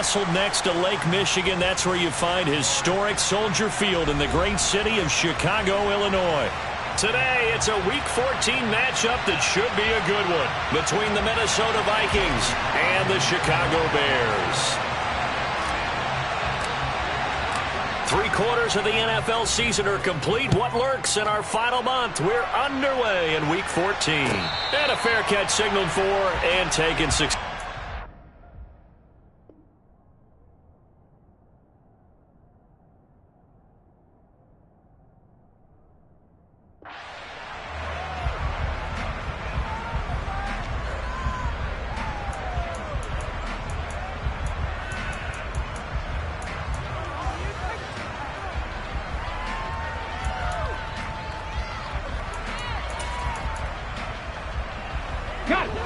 nestled next to Lake Michigan. That's where you find historic Soldier Field in the great city of Chicago, Illinois. Today, it's a Week 14 matchup that should be a good one between the Minnesota Vikings and the Chicago Bears. 3/4 of the NFL season are complete. What lurks in our final month? We're underway in Week 14. And a fair catch signaled for and taken 6.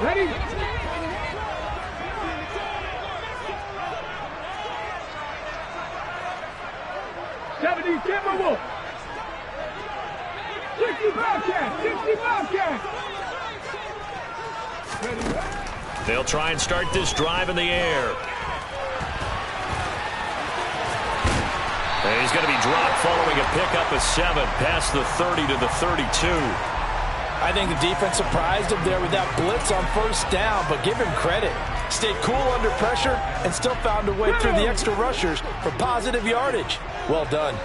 Ready? 70 Timberwolves. 60 Bobcats. 60 Bobcats. They'll try and start this drive in the air. And he's going to be dropped following a pickup of 7 past the 30 to the 32. I think the defense surprised him there with that blitz on first down, but give him credit. Stayed cool under pressure and still found a way through the extra rushers for positive yardage. Well done.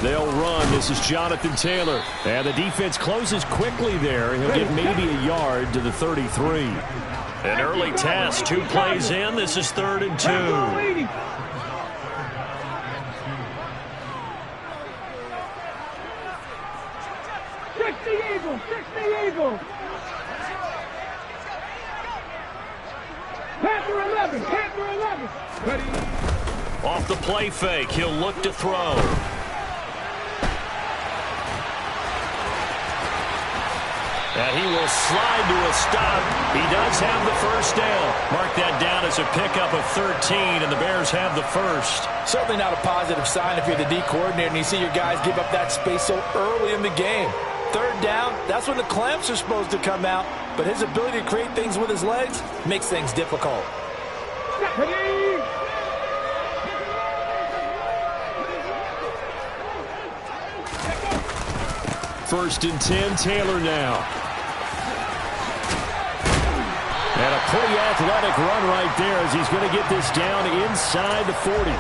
They'll run. This is Jonathan Taylor. And the defense closes quickly there. He'll get maybe a yard to the 33. An early test. 2 plays in. This is 3rd and 2. 60 Eagles! Panther 11! Ready? Off the play fake, he'll look to throw. And he will slide to a stop. He does have the first down. Mark that down as a pickup of 13, and the Bears have the first. Certainly not a positive sign if you're the D coordinator and you see your guys give up that space so early in the game. 3rd down, that's when the clamps are supposed to come out, but his ability to create things with his legs makes things difficult. First and 10, Taylor now. And a pretty athletic run right there as he's going to get this down inside the 40.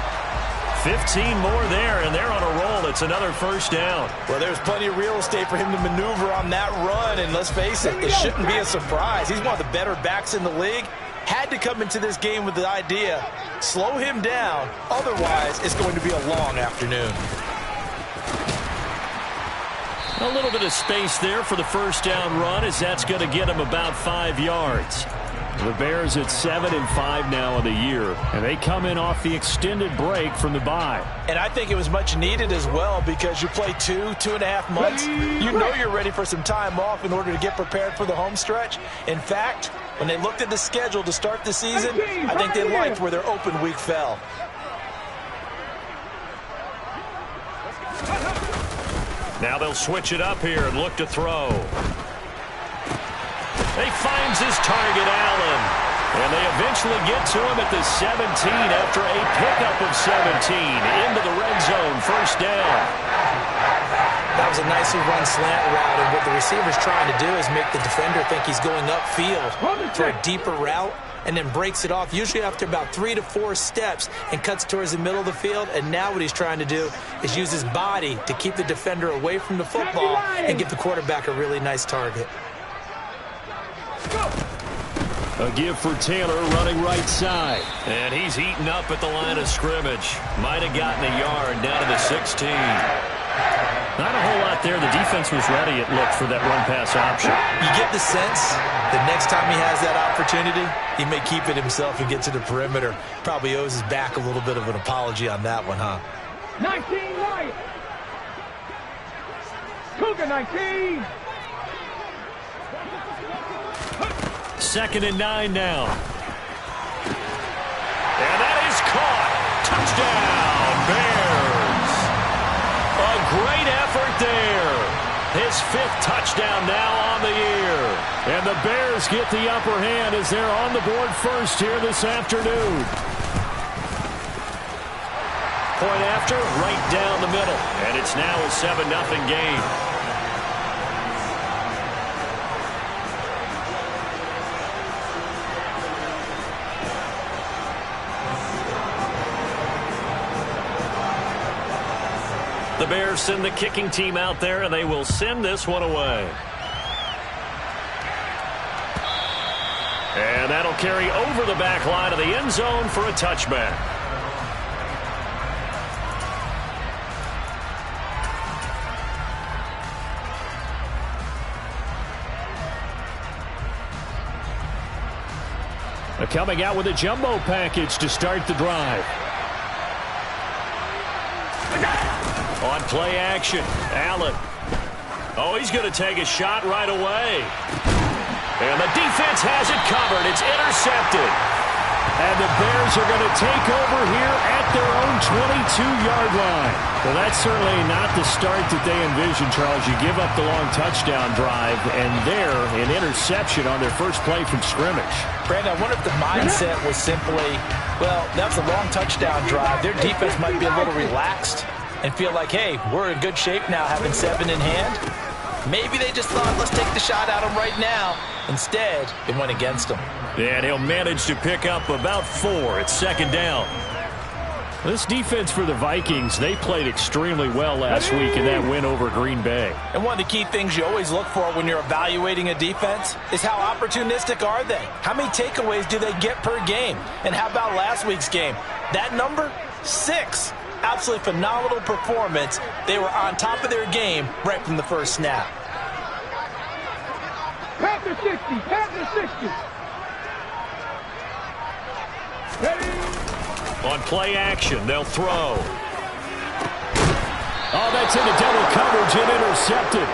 15 more there, and they're on a roll. It's another first down. Well, there's plenty of real estate for him to maneuver on that run, and let's face it, it shouldn't be a surprise. He's one of the better backs in the league. Had to come into this game with the idea, slow him down, otherwise it's going to be a long afternoon. A little bit of space there for the first down run, as that's going to get him about 5 yards. The Bears at 7-5 now in the year, and they come in off the extended break from the bye. And I think it was much needed as well, because you play 2.5 months. You know you're ready for some time off in order to get prepared for the home stretch. In fact, when they looked at the schedule to start the season, I think they liked where their open week fell. Now they'll switch it up here and look to throw. He finds his target, Allen. And they eventually get to him at the 17 after a pickup of 17 into the red zone. First down. That was a nicely run slant route, and what the receiver's trying to do is make the defender think he's going upfield for a deeper route, and then breaks it off, usually after about 3 to 4 steps, and cuts towards the middle of the field. And now what he's trying to do is use his body to keep the defender away from the football and give the quarterback a really nice target. A give for Taylor running right side. And he's eaten up at the line of scrimmage. Might have gotten a yard down to the 16. Not a whole lot there. The defense was ready, it looked, for that run-pass option. You get the sense that next time he has that opportunity, he may keep it himself and get to the perimeter. Probably owes his back a little bit of an apology on that one, huh? 19 right. Cougar 19. 2nd and 9 now. And that is caught. Touchdown, Bears. A great effort there. His 5th touchdown now on the year. And the Bears get the upper hand as they're on the board first here this afternoon. Point after, right down the middle. And it's now a 7-0 game. The Bears send the kicking team out there, and they will send this one away. And that'll carry over the back line of the end zone for a touchback. They're coming out with a jumbo package to start the drive. On play action, Allen. Oh, he's going to take a shot right away. And the defense has it covered. It's intercepted. And the Bears are going to take over here at their own 22-yard line. Well, that's certainly not the start that they envisioned, Charles. You give up the long touchdown drive, and there, an interception on their first play from scrimmage. Brandon, I wonder if the mindset was simply, well, that's a long touchdown drive. Their defense might be a little relaxed and feel like, hey, we're in good shape now, having 7 in hand. Maybe they just thought, let's take the shot at them right now. Instead, it went against them. And he'll manage to pick up about 4 at second down. This defense for the Vikings, they played extremely well last week in that win over Green Bay. And one of the key things you always look for when you're evaluating a defense is how opportunistic are they? How many takeaways do they get per game? And how about last week's game? That number, 6. Absolutely phenomenal performance. They were on top of their game right from the first snap. Panther 60, Panther 60. On play action, they'll throw. Oh, that's into double coverage and intercepted.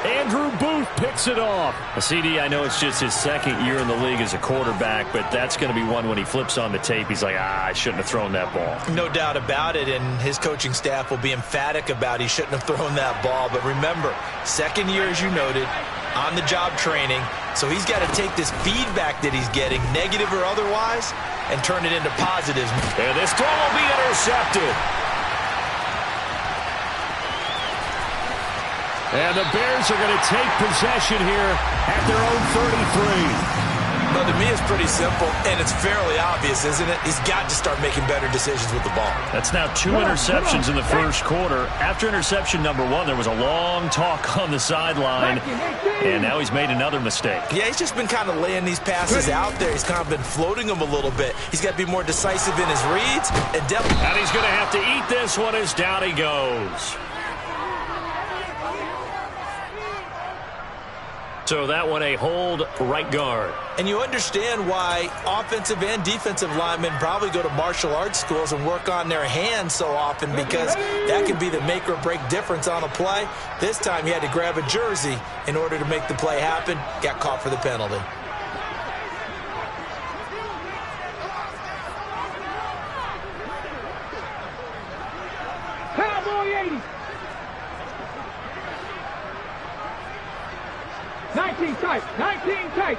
Andrew Booth picks it off. CD, I know it's just his second year in the league as a quarterback, but that's going to be one when he flips on the tape. He's like, I shouldn't have thrown that ball. No doubt about it, and his coaching staff will be emphatic about he shouldn't have thrown that ball. But remember, second year, as you noted, on-the-job training, so he's got to take this feedback that he's getting, negative or otherwise, and turn it into positives. And this throw will be intercepted. And the Bears are going to take possession here at their own 33. Well, to me, it's pretty simple, and it's fairly obvious, isn't it? He's got to start making better decisions with the ball. That's now 2 interceptions in the first quarter. After interception number 1, there was a long talk on the sideline, and now he's made another mistake. Yeah, he's just been kind of laying these passes out there. He's kind of been floating them a little bit. He's got to be more decisive in his reads. And he's going to have to eat this one as down he goes. So that one a hold right guard. And you understand why offensive and defensive linemen probably go to martial arts schools and work on their hands so often, because that can be the make or break difference on a play. This time he had to grab a jersey in order to make the play happen. Got caught for the penalty. Cowboy 80. 19 tight, 19 tight.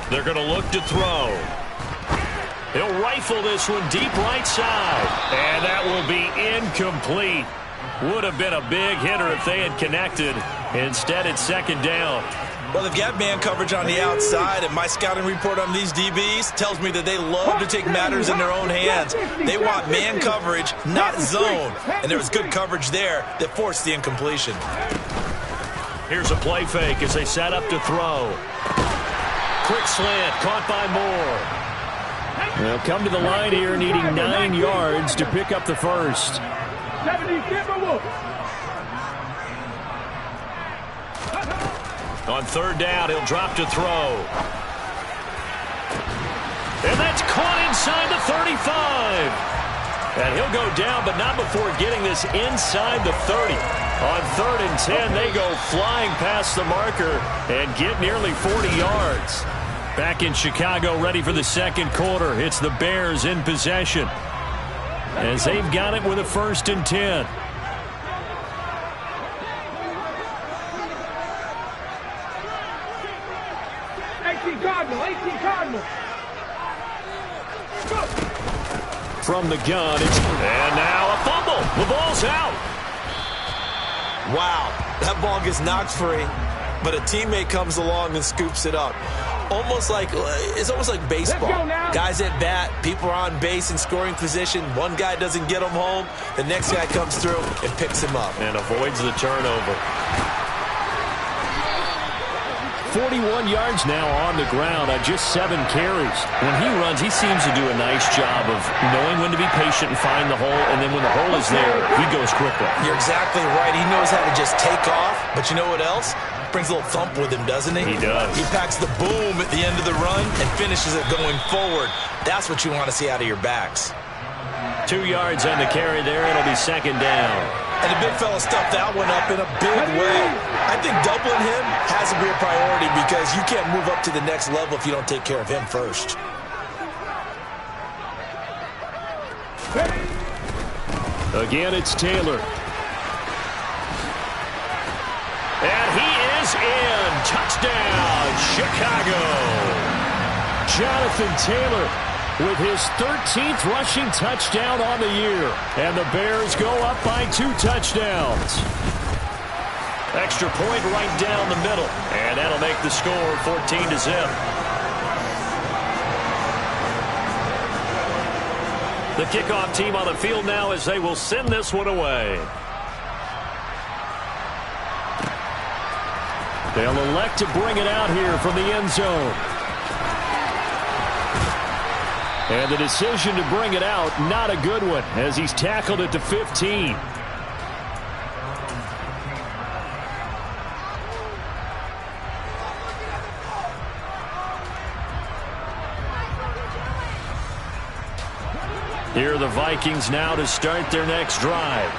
They're going to look to throw. He'll rifle this one deep right side. And that will be incomplete. Would have been a big hitter if they had connected. Instead, it's second down. Well, they've got man coverage on the outside, and my scouting report on these DBs tells me that they love to take matters in their own hands. They want man coverage, not zone. And there was good coverage there that forced the incompletion. Here's a play fake as they set up to throw. Quick slant, caught by Moore. They'll come to the line here needing 9 yards to pick up the first. 70 Timberwolves. On third down, he'll drop to throw. And that's caught inside the 35. And he'll go down, but not before getting this inside the 30. On 3rd and 10, they go flying past the marker and get nearly 40 yards. Back in Chicago, ready for the second quarter. It's the Bears in possession, as they've got it with a 1st and 10. Cardinal, 18 Cardinal. From the gun, and now a fumble. The ball's out. Wow, that ball gets knocked free, but a teammate comes along and scoops it up. It's almost like baseball. Guys at bat, people are on base in scoring position. One guy doesn't get him home. The next guy comes through and picks him up. And avoids the turnover. 41 yards now on the ground on just 7 carries. When he runs, he seems to do a nice job of knowing when to be patient and find the hole, and then when the hole is there, he goes quickly. You're exactly right. He knows how to just take off, but you know what else? Brings a little thump with him, doesn't he? He does. He packs the boom at the end of the run and finishes it going forward. That's what you want to see out of your backs. 2 yards on the carry there. It'll be second down. And the big fella stuffed that one up in a big way. I think doubling him has to be a priority because you can't move up to the next level if you don't take care of him first. Again, it's Taylor. And he is in. Touchdown, Chicago. Jonathan Taylor with his 13th rushing touchdown on the year. And the Bears go up by 2 touchdowns. Extra point right down the middle. And that'll make the score 14-0. The kickoff team on the field now as they will send this one away. They'll elect to bring it out here from the end zone. And the decision to bring it out, not a good one, as he's tackled at the 15. Here are the Vikings now to start their next drive.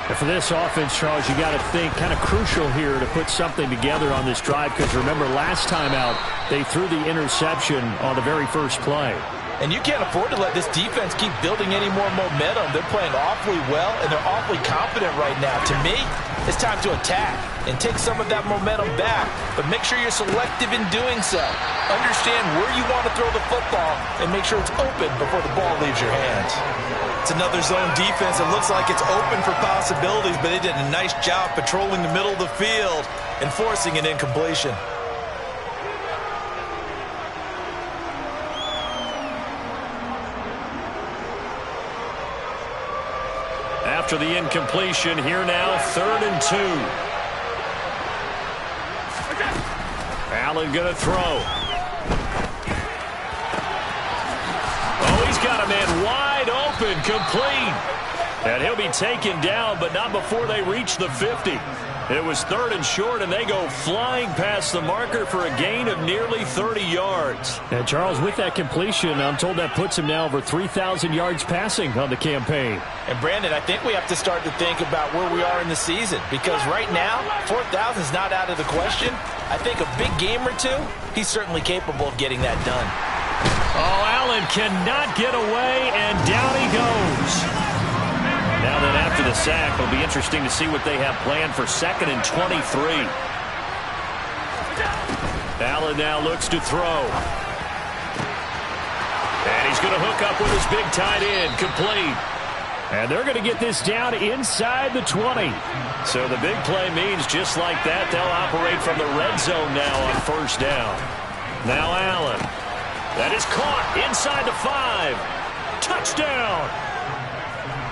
And for this offense, Charles, you got to think kind of crucial here to put something together on this drive because remember last time out they threw the interception on the very first play. And you can't afford to let this defense keep building any more momentum. They're playing awfully well, and they're awfully confident right now. To me, it's time to attack and take some of that momentum back, but make sure you're selective in doing so. Understand where you want to throw the football and make sure it's open before the ball leaves your hands. It's another zone defense. It looks like it's open for possibilities, but they did a nice job patrolling the middle of the field and forcing an incompletion. After the incompletion, here now, 3rd and 2. Allen going to throw. Oh, he's got a man wide open, complete. And he'll be taken down, but not before they reach the 50. It was 3rd and short, and they go flying past the marker for a gain of nearly 30 yards. And, Charles, with that completion, I'm told that puts him now over 3,000 yards passing on the campaign. And, Brandon, I think we have to start to think about where we are in the season because right now, 4,000 is not out of the question. I think a big game or two, he's certainly capable of getting that done. Oh, Allen cannot get away, and down he goes. Now then, after the sack, it'll be interesting to see what they have planned for 2nd and 23. Allen now looks to throw. And he's going to hook up with his big tight end, complete. And they're going to get this down inside the 20. So the big play means just like that, they'll operate from the red zone now on 1st down. Now Allen. That is caught inside the 5. Touchdown!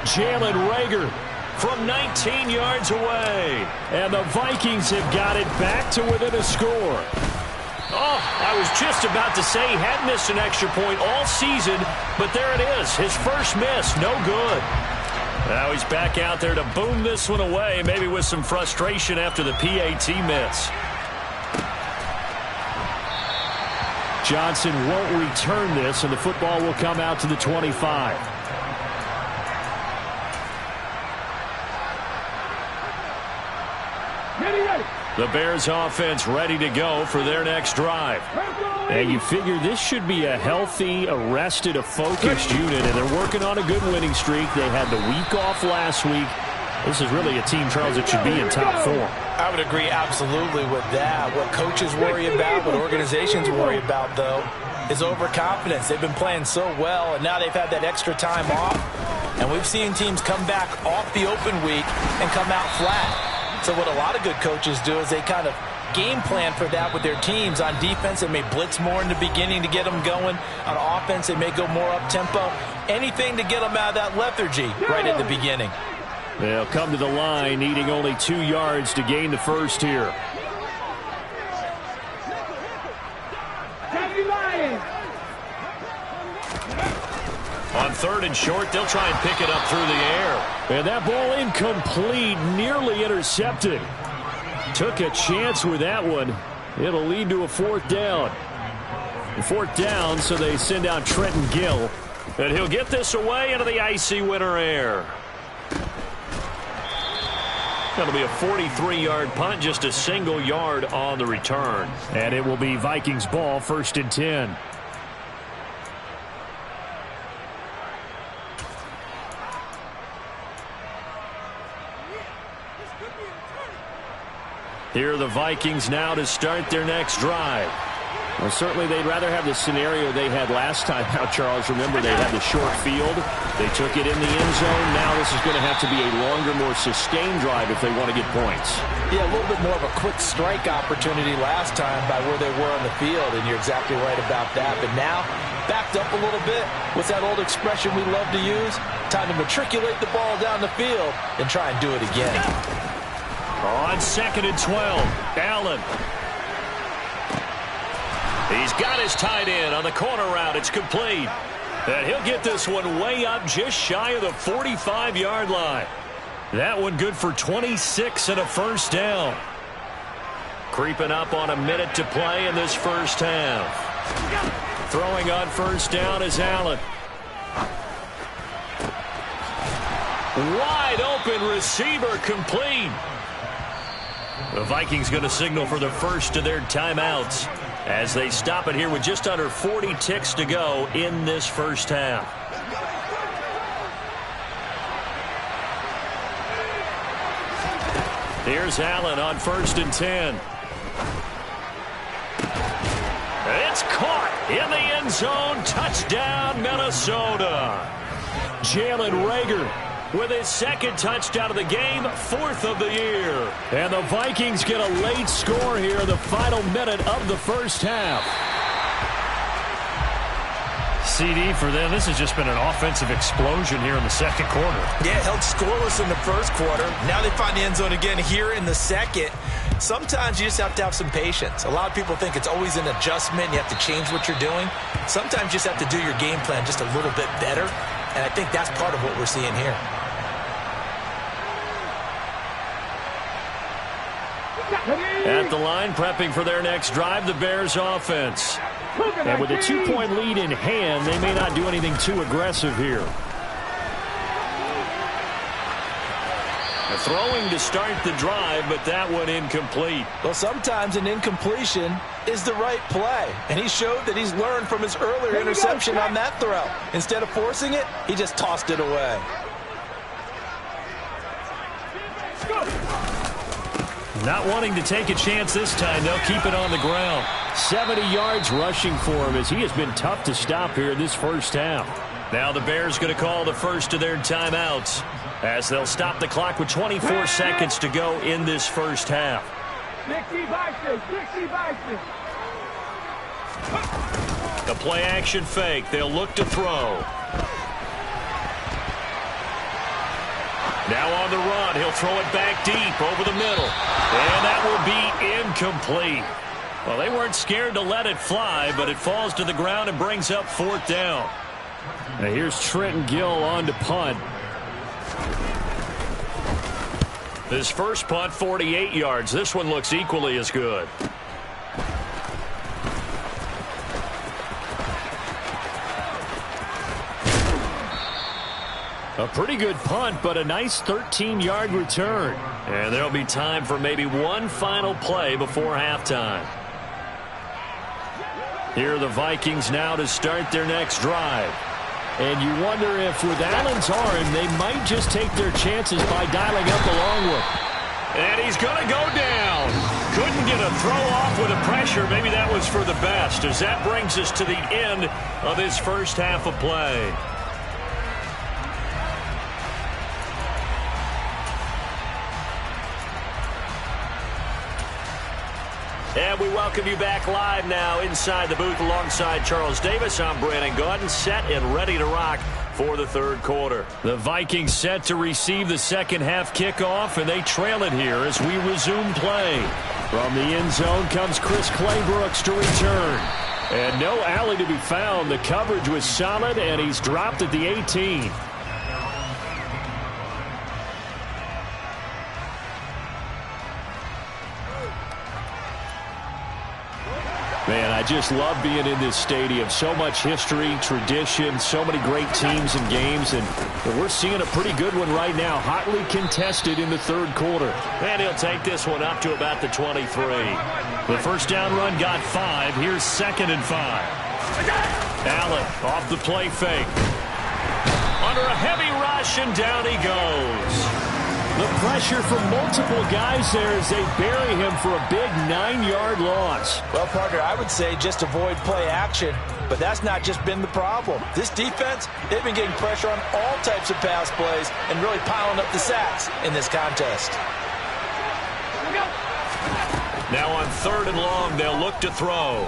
Jalen Reagor from 19 yards away. And the Vikings have got it back to within a score. Oh, I was just about to say he hadn't missed an extra point all season, but there it is. His first miss, no good. Now he's back out there to boom this one away, maybe with some frustration after the PAT miss. Johnson won't return this, and the football will come out to the 25. The Bears offense ready to go for their next drive. And you figure this should be a healthy, a focused unit, and they're working on a good winning streak. They had the week off last week. This is really a team, Charles, that should be in top form. I would agree absolutely with that. What coaches worry about, what organizations worry about, though, is overconfidence. They've been playing so well, and now they've had that extra time off. And we've seen teams come back off the open week and come out flat. So what a lot of good coaches do is they kind of game plan for that with their teams. On defense, they may blitz more in the beginning to get them going. On offense, they may go more up-tempo. Anything to get them out of that lethargy right at the beginning. They'll come to the line, needing only 2 yards to gain the first here. On 3rd and short, they'll try and pick it up through the air. And that ball incomplete, nearly intercepted. Took a chance with that one. It'll lead to a 4th down. 4th down, so they send out Trenton Gill. And he'll get this away into the icy winter air. That'll be a 43-yard punt, just a single yard on the return. And it will be Vikings ball, 1st and 10. Here are the Vikings now to start their next drive. Well, certainly they'd rather have the scenario they had last time out, Charles. Remember, they had the short field. They took it in the end zone. Now this is going to have to be a longer, more sustained drive if they want to get points. Yeah, a little bit more of a quick strike opportunity last time by where they were on the field, and you're exactly right about that. But now, backed up a little bit. What's that old expression we love to use? Time to matriculate the ball down the field and try and do it again. On 2nd and 12, Allen. He's got his tight end on the corner route. It's complete. And he'll get this one way up just shy of the 45-yard line. That one good for 26 and a first down. Creeping up on a minute to play in this first half. Throwing on first down is Allen. Wide open receiver complete. The Vikings going to signal for the first of their timeouts as they stop it here with just under 40 ticks to go in this first half. Here's Allen on 1st and 10. It's caught in the end zone. Touchdown, Minnesota. Jalen Reagor with his 2nd touchdown of the game, 4th of the year. And the Vikings get a late score here in the final minute of the first half. CD for them, this has just been an offensive explosion here in the 2nd quarter. Yeah, held scoreless in the 1st quarter. Now they find the end zone again here in the 2nd. Sometimes you just have to have some patience. A lot of people think it's always an adjustment. You have to change what you're doing. Sometimes you just have to do your game plan just a little bit better. And I think that's part of what we're seeing here. At the line, prepping for their next drive, the Bears offense. And with a 2-point lead in hand, they may not do anything too aggressive here. Throwing to start the drive, but that one incomplete. Well, sometimes an incompletion is the right play. And he showed that he's learned from his earlier interception on that throw. Instead of forcing it, he just tossed it away. Not wanting to take a chance this time, they'll keep it on the ground. 70 yards rushing for him as he has been tough to stop here in this first half. Now the Bears going to call the first of their timeouts as they'll stop the clock with 24 seconds to go in this first half. The play action fake. They'll look to throw. Now on the run, he'll throw it back deep over the middle. And that will be incomplete. Well, they weren't scared to let it fly, but it falls to the ground and brings up 4th down. Now here's Trenton Gill on to punt. His first punt, 48 yards. This one looks equally as good. A pretty good punt, but a nice 13-yard return. And there'll be time for maybe one final play before halftime. Here are the Vikings now to start their next drive. And you wonder if with Allen's arm, they might just take their chances by dialing up the long one. And he's going to go down. Couldn't get a throw off with the pressure. Maybe that was for the best, as that brings us to the end of his first half of play. And we welcome you back live now inside the booth alongside Charles Davis. I'm Brandon Gaudin, set and ready to rock for the third quarter. The Vikings set to receive the second half kickoff, and they trail it here as we resume play. From the end zone comes Chris Claybrooks to return. And no alley to be found. The coverage was solid, and he's dropped at the 18. Man, I just love being in this stadium. So much history, tradition, so many great teams and games, and we're seeing a pretty good one right now. Hotly contested in the third quarter. And he'll take this one up to about the 23. The first down run got 5. Here's 2nd and 5. Allen off the play fake. Under a heavy rush, and down he goes. The pressure from multiple guys there as they bury him for a big 9-yard loss. Well, partner, I would say just avoid play action, but that's not just been the problem. This defense, they've been getting pressure on all types of pass plays and really piling up the sacks in this contest. Now on 3rd and long, they'll look to throw.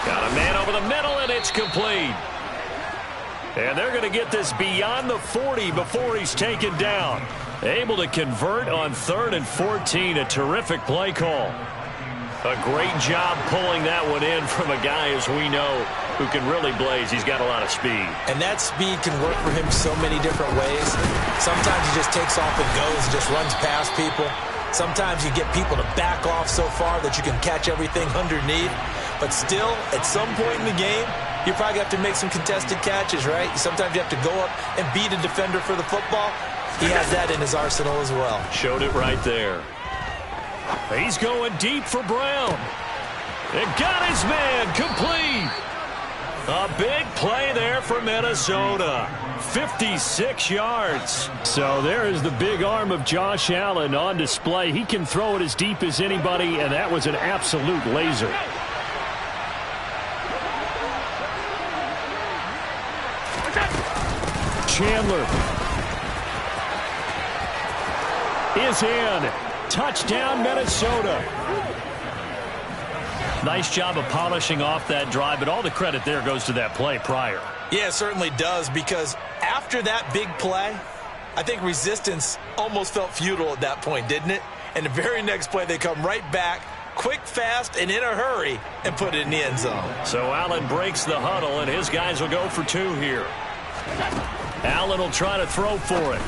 Got a man over the middle, and it's complete. And they're going to get this beyond the 40 before he's taken down. Able to convert on 3rd and 14. A terrific play call. A great job pulling that one in from a guy, as we know, who can really blaze. He's got a lot of speed. And that speed can work for him so many different ways. Sometimes he just takes off and goes and just runs past people. Sometimes you get people to back off so far that you can catch everything underneath. But still, at some point in the game, you probably have to make some contested catches, right? Sometimes you have to go up and beat a defender for the football. He has that in his arsenal as well. Showed it right there. He's going deep for Brown. And got his man complete. A big play there for Minnesota. 56 yards. So there is the big arm of Josh Allen on display. He can throw it as deep as anybody, and that was an absolute laser. Chandler is in. Touchdown, Minnesota. Nice job of polishing off that drive, but all the credit there goes to that play prior. Yeah, it certainly does, because after that big play, I think resistance almost felt futile at that point, didn't it? And the very next play, they come right back, quick, fast, and in a hurry, and put it in the end zone. So Allen breaks the huddle, and his guys will go for 2 here. Allen will try to throw for it.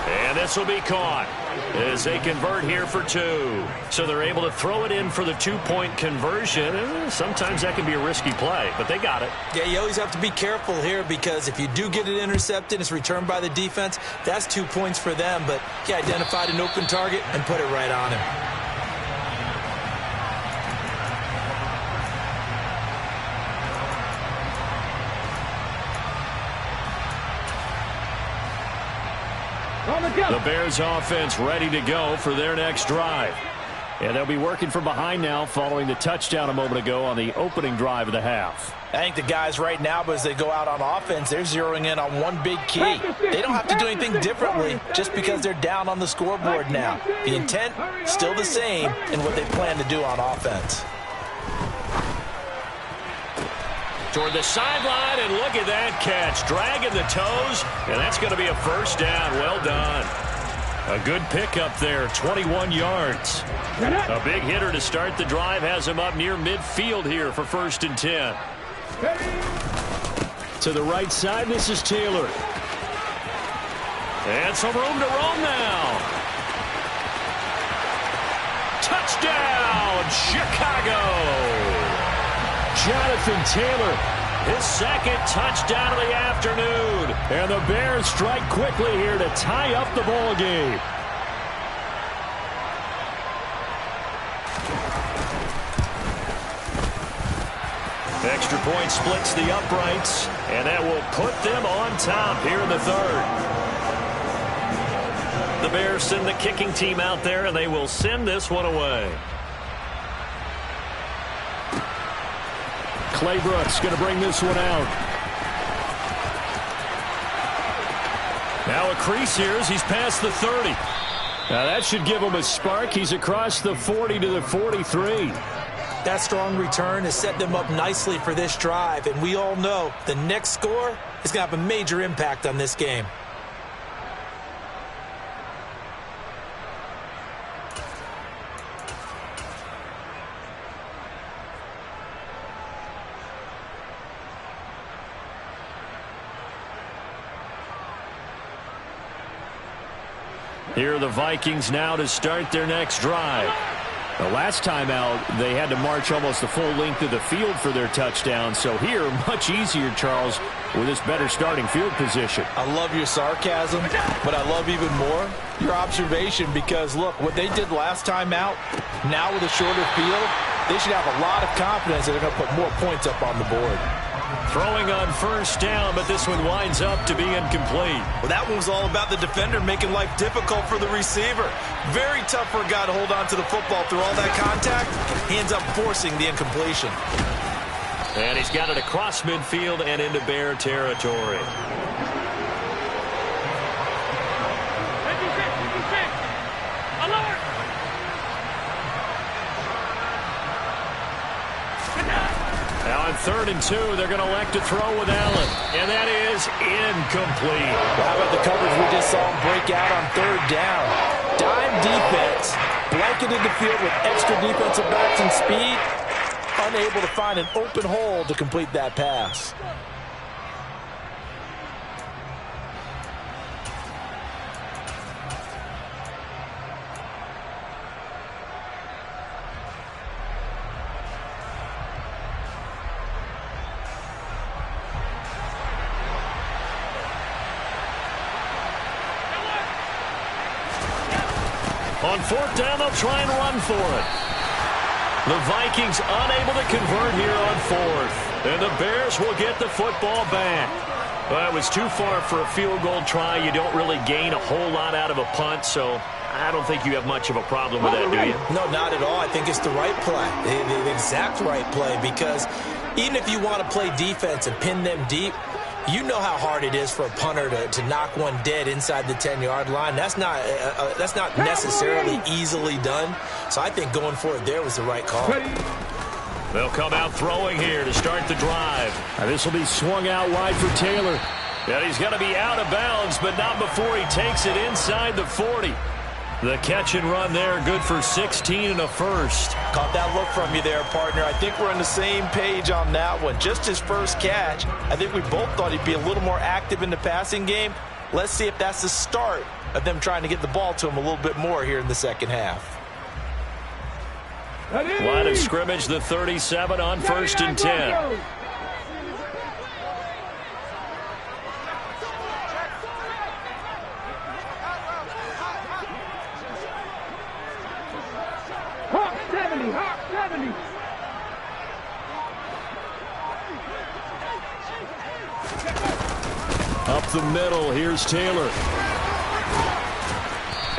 And this will be caught as they convert here for 2. So they're able to throw it in for the 2-point conversion. And sometimes that can be a risky play, but they got it. Yeah, you always have to be careful here, because if you do get it intercepted, it's returned by the defense, that's 2 points for them. But he identified an open target and put it right on him. The Bears offense ready to go for their next drive. And they'll be working from behind now following the touchdown a moment ago on the opening drive of the half. I think the guys right now, as they go out on offense, they're zeroing in on one big key. They don't have to do anything differently just because they're down on the scoreboard now. The intent, still the same in what they plan to do on offense. Toward the sideline, and look at that catch. Dragging the toes, and that's going to be a first down. Well done. A good pickup there, 21 yards. A big hitter to start the drive has him up near midfield here for 1st and 10. To the right side, this is Taylor. And some room to roam now. Touchdown, Chicago! Jonathan Taylor, his 2nd touchdown of the afternoon. And the Bears strike quickly here to tie up the ball game. Extra point splits the uprights, and that will put them on top here in the third. The Bears send the kicking team out there, and they will send this one away. Claybrook's going to bring this one out. Now a crease here as he's past the 30. Now that should give him a spark. He's across the 40 to the 43. That strong return has set them up nicely for this drive, and we all know the next score is going to have a major impact on this game. Here are the Vikings now to start their next drive. The last time out, they had to march almost the full length of the field for their touchdown. So here, much easier, Charles, with this better starting field position. I love your sarcasm, but I love even more your observation because, look, what they did last time out, now with a shorter field, they should have a lot of confidence that they're going to put more points up on the board. Throwing on first down, but this one winds up to be incomplete. Well, that one was all about the defender making life difficult for the receiver. Very tough for a guy to hold on to the football through all that contact. He ends up forcing the incompletion. And he's got it across midfield and into Bear territory. Now on 3rd and 2, they're going to elect to throw with Allen. And that is incomplete. Well, how about the coverage we just saw him break out on 3rd down? Dime defense, blanketed the field with extra defensive backs and speed, unable to find an open hole to complete that pass. On 4th down, they'll try and run for it. The Vikings unable to convert here on 4th. And the Bears will get the football back. Well, it was too far for a field goal try. You don't really gain a whole lot out of a punt, so I don't think you have much of a problem with that, do you? No, not at all. I think it's the right play, the exact right play, because even if you want to play defense and pin them deep, you know how hard it is for a punter to knock one dead inside the 10-yard line. That's not necessarily easily done. So I think going for it there was the right call. They'll come out throwing here to start the drive. This will be swung out wide for Taylor. Yeah, he's going to be out of bounds, but not before he takes it inside the 40. The catch and run there, good for 16 and a first. Caught that look from you there, partner. I think we're on the same page on that one. Just his first catch. I think we both thought he'd be a little more active in the passing game. Let's see if that's the start of them trying to get the ball to him a little bit more here in the second half. Line of scrimmage, the 37 on 1st and 10. Hawk 70. Up the middle, here's Taylor.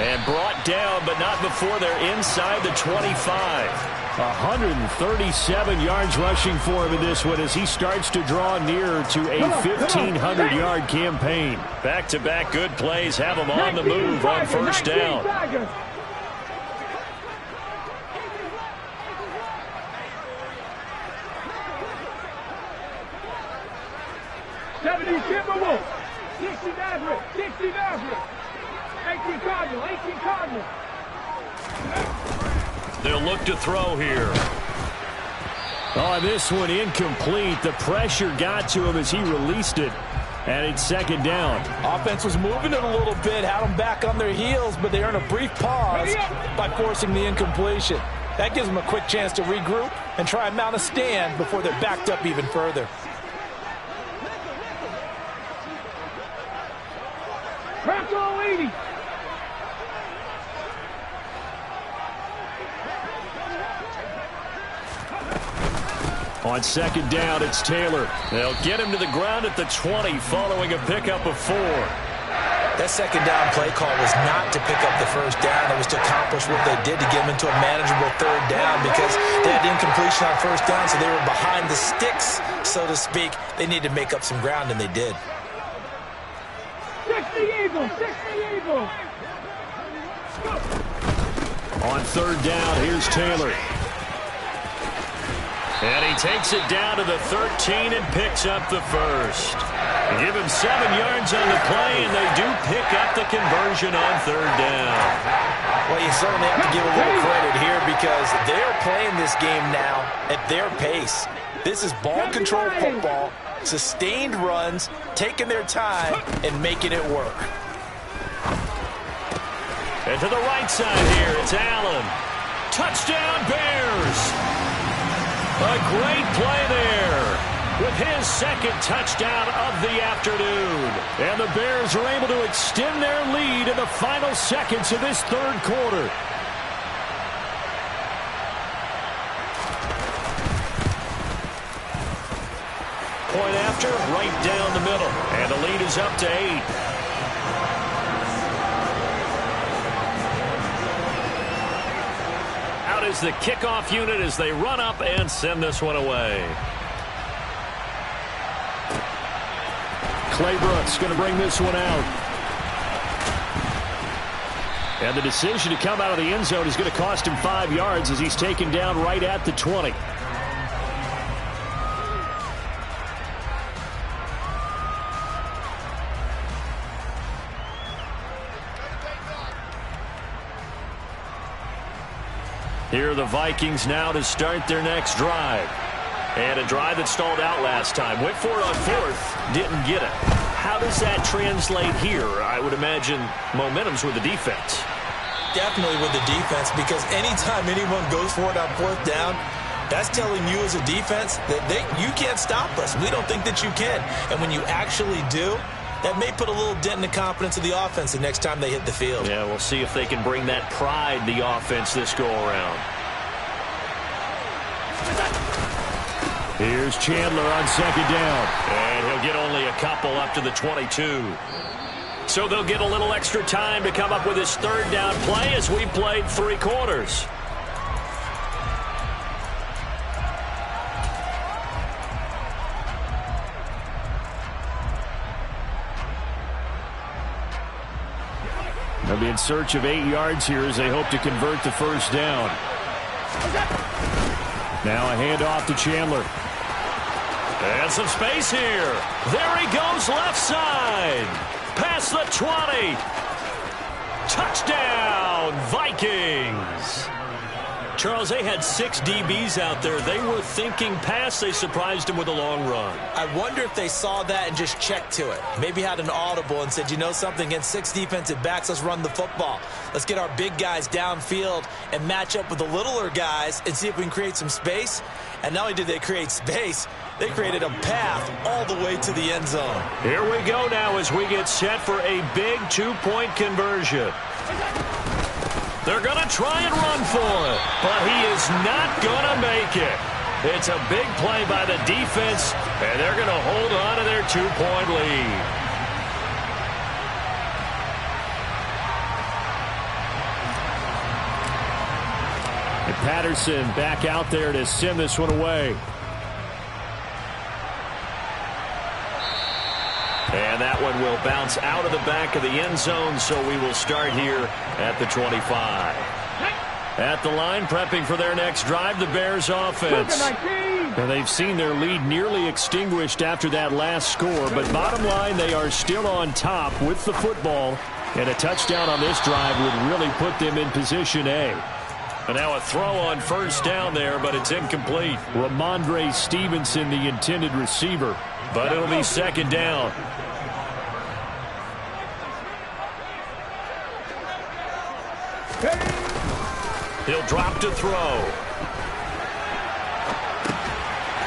And brought down, but not before they're inside the 25. 137 yards rushing for him in this one as he starts to draw nearer to a 1,500-yard campaign. Back-to-back good plays have him on the move on first down. Timberwolves, 60 Maverick, 60 Maverick, 18 Cardinal, 18 Cardinal. They'll look to throw here. Oh, this one incomplete. The pressure got to him as he released it, and it's 2nd down. Offense was moving it a little bit, had them back on their heels, but they earn a brief pause by forcing the incompletion. That gives them a quick chance to regroup and try and mount a stand before they're backed up even further. Crack all 80. On second down, it's Taylor. They'll get him to the ground at the 20 following a pickup of 4. That second down play call was not to pick up the first down. It was to accomplish what they did to get them into a manageable third down because they had incompletion on first down, so they were behind the sticks, so to speak. They needed to make up some ground, and they did. 60 Eagles, 60 Eagles. On third down, here's Taylor. And he takes it down to the 13 and picks up the first. They give him 7 yards on the play, and they do pick up the conversion on third down. Well, you certainly have to give a little credit here because they're playing this game now at their pace. This is ball control football, sustained runs, taking their time, and making it work. And to the right side here, it's Allen. Touchdown, Bears! A great play there with his second touchdown of the afternoon. And the Bears are able to extend their lead in the final seconds of this third quarter. Point after, right down the middle. And the lead is up to 8. Is the kickoff unit as they run up and send this one away. Clay Brooks going to bring this one out. And the decision to come out of the end zone is going to cost him 5 yards as he's taken down right at the 20. Here are the Vikings now to start their next drive. And a drive that stalled out last time. Went for it on fourth, didn't get it. How does that translate here? I would imagine momentum's with the defense. Definitely with the defense, because anytime anyone goes for it on fourth down, that's telling you as a defense that you can't stop us. We don't think that you can. And when you actually do, that may put a little dent in the confidence of the offense the next time they hit the field. Yeah, we'll see if they can bring that pride, the offense, this go-around. Here's Chandler on second down. And he'll get only a couple up to the 22. So they'll get a little extra time to come up with his third down play as we played 3 quarters. They'll be in search of 8 yards here as they hope to convert the first down. Now a handoff to Chandler. And some space here. There he goes left side. Past the 20. Touchdown, Vikings. Charles, they had 6 DBs out there. They were thinking pass. They surprised him with a long run. I wonder if they saw that and just checked to it. Maybe had an audible and said, you know something, against 6 defensive backs, let's run the football. Let's get our big guys downfield and match up with the littler guys and see if we can create some space. And not only did they create space, they created a path all the way to the end zone. Here we go now as we get set for a big 2-point conversion. They're going to try and run for it, but he is not going to make it. It's a big play by the defense, and they're going to hold on to their 2-point lead. And Patterson back out there to send this one away. And that one will bounce out of the back of the end zone, so we will start here at the 25. At the line, prepping for their next drive, the Bears offense. And they've seen their lead nearly extinguished after that last score, but bottom line, they are still on top with the football, and a touchdown on this drive would really put them in position A. And now a throw on first down there, but it's incomplete. Ramondre Stevenson, the intended receiver, but it'll be second down. He'll drop to throw.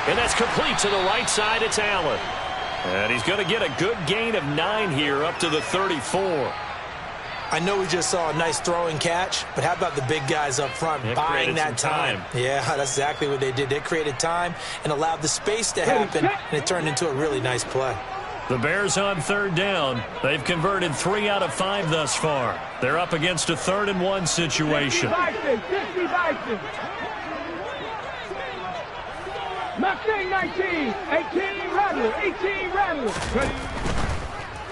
And that's complete to the right side. It's Allen. And he's going to get a good gain of 9 here up to the 34. I know we just saw a nice throwing catch, but how about the big guys up front buying that time? Yeah, that's exactly what they did. They created time and allowed the space to happen, and it turned into a really nice play. The Bears on third down. They've converted 3 out of 5 thus far. They're up against a 3rd-and-1 situation. 50 Bison. Mustang 19, 18 Rattler, 18 Rattler.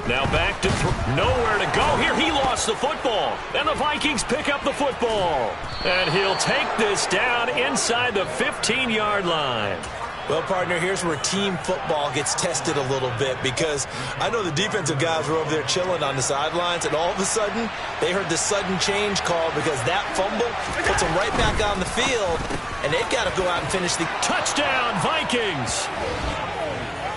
Now back to nowhere to go here. He lost the football, and the Vikings pick up the football. And he'll take this down inside the 15-yard line. Well, partner, here's where team football gets tested a little bit, because I know the defensive guys were over there chilling on the sidelines, and all of a sudden, they heard the sudden change call because that fumble puts them right back on the field, and they've got to go out and finish the touchdown, Vikings.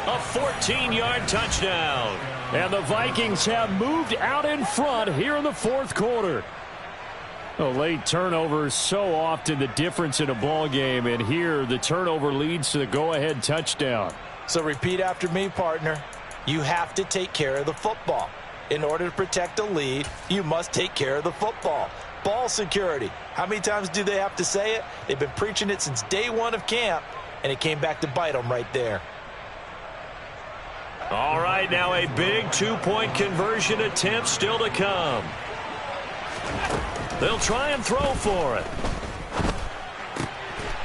A 14-yard touchdown. And the Vikings have moved out in front here in the 4th quarter. A late turnover is so often the difference in a ball game, and here the turnover leads to the go-ahead touchdown. So repeat after me, partner. You have to take care of the football. In order to protect a lead, you must take care of the football. Ball security. How many times do they have to say it? They've been preaching it since day 1 of camp, and it came back to bite them right there. All right, now a big 2-point conversion attempt still to come. They'll try and throw for it.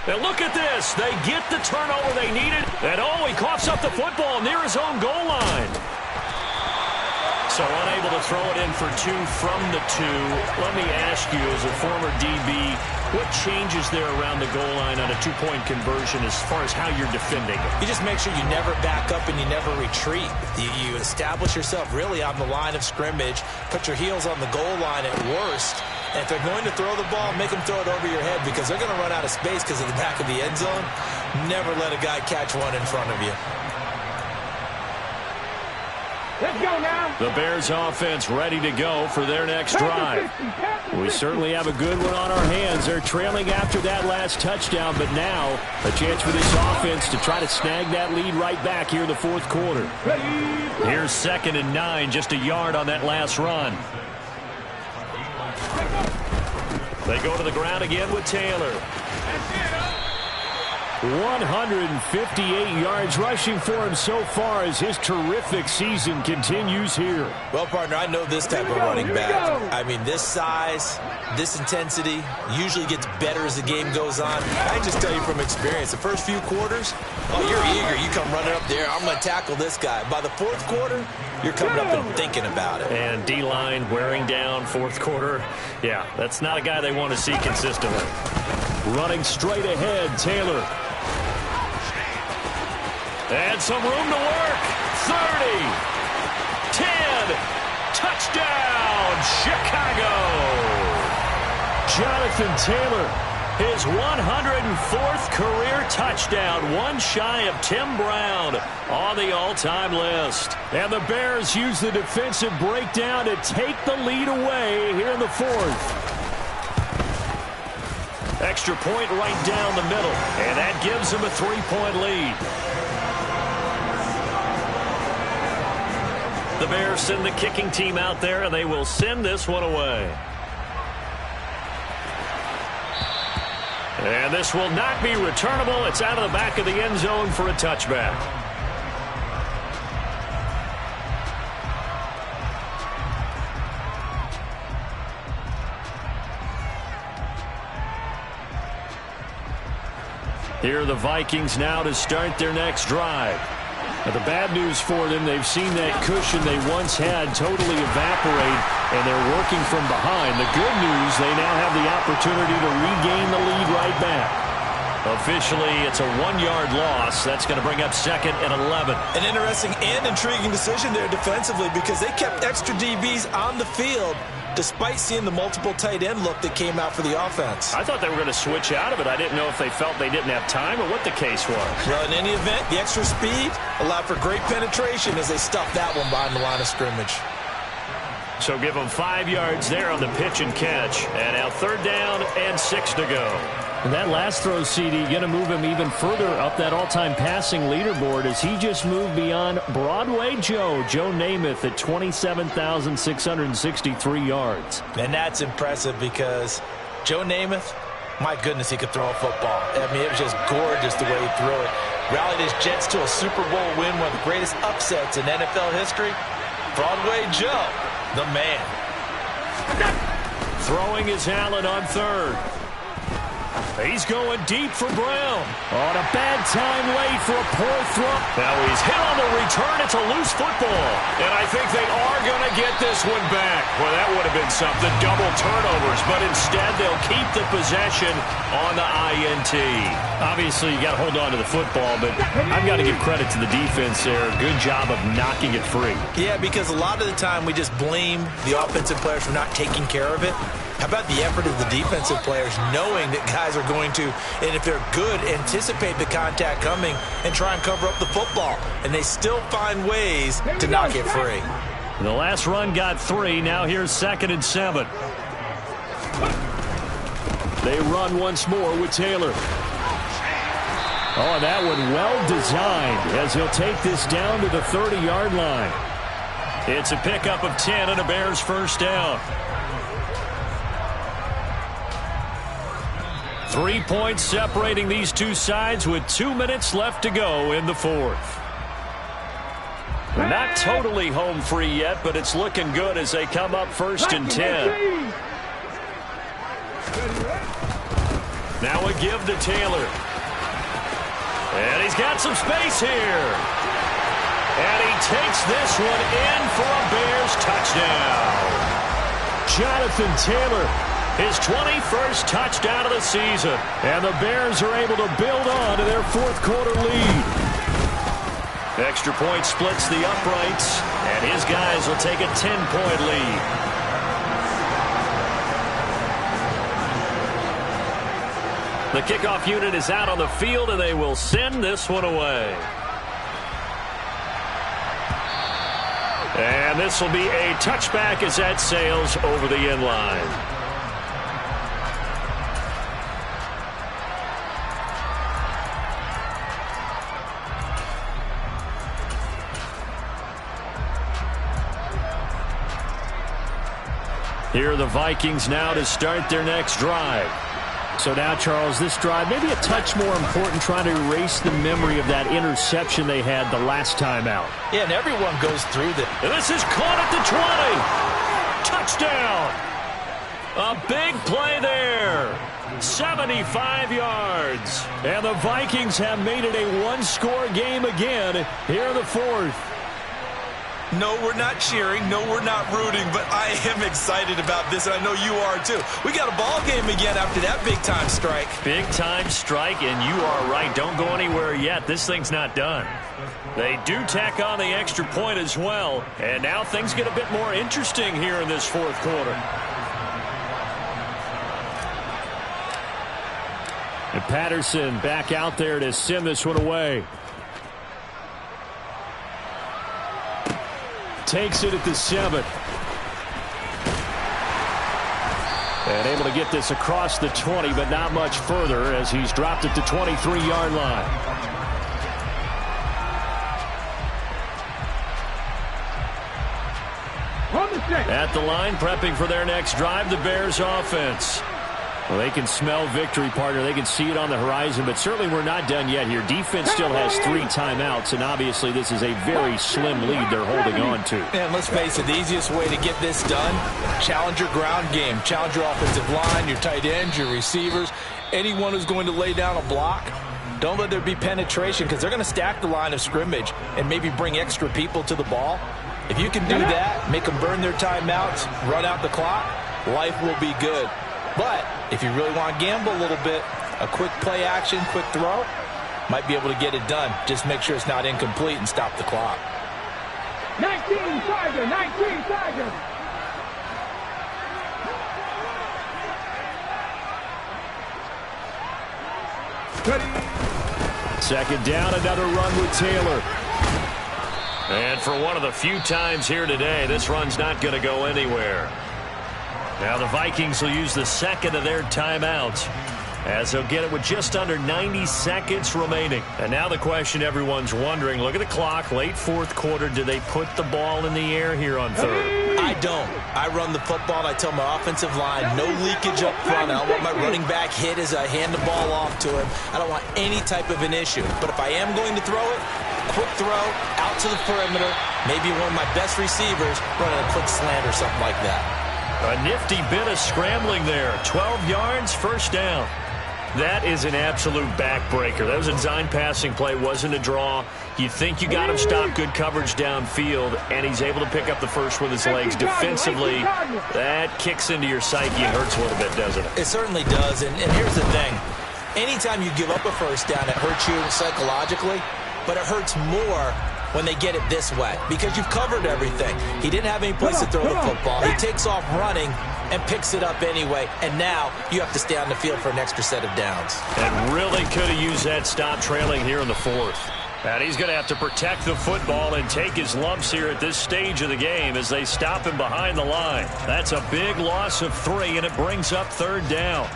And look at this. They get the turnover they needed. And oh, he coughs up the football near his own goal line. So unable to throw it in for 2 from the 2. Let me ask you, as a former DB, what changes there around the goal line on a 2-point conversion as far as how you're defending it? You just make sure you never back up and you never retreat. You establish yourself really on the line of scrimmage, put your heels on the goal line at worst, and if they're going to throw the ball, make them throw it over your head, because they're going to run out of space because of the back of the end zone. Never let a guy catch one in front of you. Let's go now. The Bears offense ready to go for their next drive. We certainly have a good one on our hands. They're trailing after that last touchdown, but now a chance for this offense to try to snag that lead right back here in the 4th quarter. Here's 2nd and 9, just a yard on that last run. They go to the ground again with Taylor. 158 yards rushing for him so far as his terrific season continues here. Well, partner, I know this type of running back. I mean, this size, this intensity usually gets better as the game goes on. I just tell you from experience, the first few quarters, oh, you're eager. You come running up there, I'm going to tackle this guy. By the 4th quarter, you're coming up and thinking about it. And D-line wearing down 4th quarter. Yeah, that's not a guy they want to see consistently. Running straight ahead, Taylor. And some room to work. 30. 10. Touchdown, Chicago. Jonathan Taylor, his 104th career touchdown, one shy of Tim Brown on the all-time list. And the Bears use the defensive breakdown to take the lead away here in the 4th. Extra point right down the middle, and that gives them a 3-point lead. The Bears send the kicking team out there, and they will send this one away. And this will not be returnable. It's out of the back of the end zone for a touchback. Here are the Vikings now to start their next drive. Now, the bad news for them, they've seen that cushion they once had totally evaporate, and they're working from behind. The good news, they now have the opportunity to regain the lead right back. Officially, it's a 1-yard loss. That's going to bring up 2nd and 11. An interesting and intriguing decision there defensively, because they kept extra DBs on the field despite seeing the multiple tight end look that came out for the offense. I thought they were going to switch out of it. I didn't know if they felt they didn't have time or what the case was. Well, in any event, the extra speed allowed for great penetration as they stuffed that one behind the line of scrimmage. So give them 5 yards there on the pitch and catch. And now 3rd down and 6 to go. And that last throw, CD, going to move him even further up that all-time passing leaderboard as he just moved beyond Broadway Joe Namath at 27,663 yards. And that's impressive because Joe Namath, my goodness, he could throw a football. I mean, it was just gorgeous the way he threw it. Rallied his Jets to a Super Bowl win, one of the greatest upsets in NFL history. Broadway Joe, the man. Throwing is Allen on third. He's going deep for Brown. On a bad time late for a poor throw. Now he's hit on the return. It's a loose football. And I think they are going to get this one back. Well, that would have been something. Double turnovers. But instead, they'll keep the possession on the INT. Obviously, you got to hold on to the football, but I've got to give credit to the defense there. Good job of knocking it free. Yeah, because a lot of the time we just blame the offensive players for not taking care of it. How about the effort of the defensive players knowing that guys are going to, and if they're good, anticipate the contact coming and try and cover up the football. And they still find ways to knock it free. The last run got 3. Now here's 2nd and 7. They run once more with Taylor. Oh, that one well designed as he'll take this down to the 30-yard line. It's a pickup of 10 and a Bears first down. 3 points separating these two sides with 2 minutes left to go in the fourth. Not totally home free yet, but it's looking good as they come up 1st and 10. Now a give to Taylor. And he's got some space here. And he takes this one in for a Bears touchdown. Jonathan Taylor, his 21st touchdown of the season. And the Bears are able to build on to their fourth quarter lead. Extra point splits the uprights, and his guys will take a 10-point lead. The kickoff unit is out on the field, and they will send this one away. And this will be a touchback as that sails over the end line. Here are the Vikings now to start their next drive. So now, Charles, this drive maybe a touch more important, trying to erase the memory of that interception they had the last time out. Yeah, and everyone goes through that. And this is caught at the 20. Touchdown. A big play there. 75 yards. And the Vikings have made it a one-score game again here in the fourth. No, we're not cheering. No, we're not rooting, but I am excited about this, and I know you are too. We got a ball game again after that big-time strike. Big-time strike, and you are right. Don't go anywhere yet. This thing's not done. They do tack on the extra point as well, and now things get a bit more interesting here in this fourth quarter. And Patterson back out there to send this one away. Takes it at the 7. And able to get this across the 20, but not much further as he's dropped at the 23-yard line. At the line, prepping for their next drive, the Bears offense. Well, they can smell victory, partner. They can see it on the horizon, but certainly we're not done yet here. Defense still has 3 timeouts, and obviously this is a very slim lead they're holding on to. And let's face it, the easiest way to get this done, challenge your ground game. Challenge your offensive line, your tight ends, your receivers, anyone who's going to lay down a block. Don't let there be penetration because they're going to stack the line of scrimmage and maybe bring extra people to the ball. If you can do that, make them burn their timeouts, run out the clock, life will be good. But if you really want to gamble a little bit, a quick play action, quick throw, might be able to get it done. Just make sure it's not incomplete and stop the clock. 19 Tiger, 19 Tiger. Second down, another run with Taylor. And for one of the few times here today, this run's not going to go anywhere. Now the Vikings will use the second of their timeouts as they'll get it with just under 90 seconds remaining. And now the question everyone's wondering, look at the clock, late fourth quarter, do they put the ball in the air here on third? I don't. I run the football, and I tell my offensive line, no leakage up front. I don't want my running back hit as I hand the ball off to him. I don't want any type of an issue. But if I am going to throw it, quick throw, out to the perimeter, maybe one of my best receivers running a quick slant or something like that. A nifty bit of scrambling there. 12 yards, first down. That is an absolute backbreaker. That was a design passing play, wasn't a draw. You think you got him stopped, good coverage downfield, and he's able to pick up the first with his legs. Defensively, that kicks into your psyche and hurts a little bit, doesn't it? It certainly does, and here's the thing. Anytime you give up a first down, it hurts you psychologically, but it hurts more when they get it this way because you've covered everything. He didn't have any place to throw the football. He takes off running and picks it up anyway, and now you have to stay on the field for an extra set of downs. And really could have used that stop trailing here in the fourth. And he's going to have to protect the football and take his lumps here at this stage of the game as they stop him behind the line. That's a big loss of 3, and it brings up third down.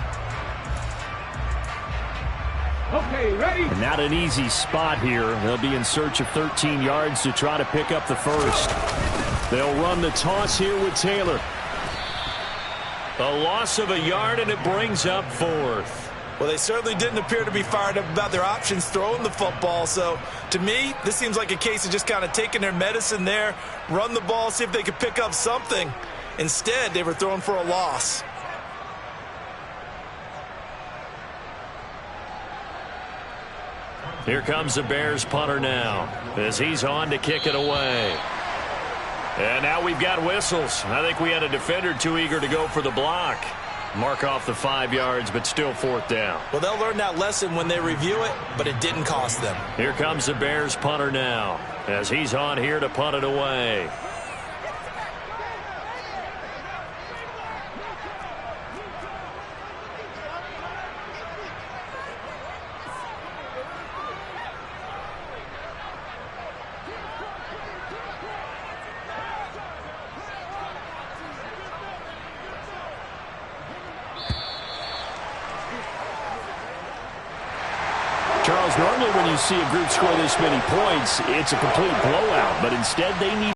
Okay, ready? And not an easy spot here. They'll be in search of 13 yards to try to pick up the first. They'll run the toss here with Taylor. A loss of a yard, and it brings up fourth. Well, they certainly didn't appear to be fired up about their options throwing the football. So, to me, this seems like a case of just kind of taking their medicine there, run the ball, see if they could pick up something. Instead, they were throwing for a loss. Here comes the Bears punter now as he's on to kick it away. And now we've got whistles. I think we had a defender too eager to go for the block. Mark off the 5 yards, but still fourth down. Well, they'll learn that lesson when they review it, but it didn't cost them. Here comes the Bears punter now as he's on here to punt it away. Charles, normally when you see a group score this many points, it's a complete blowout, but instead they need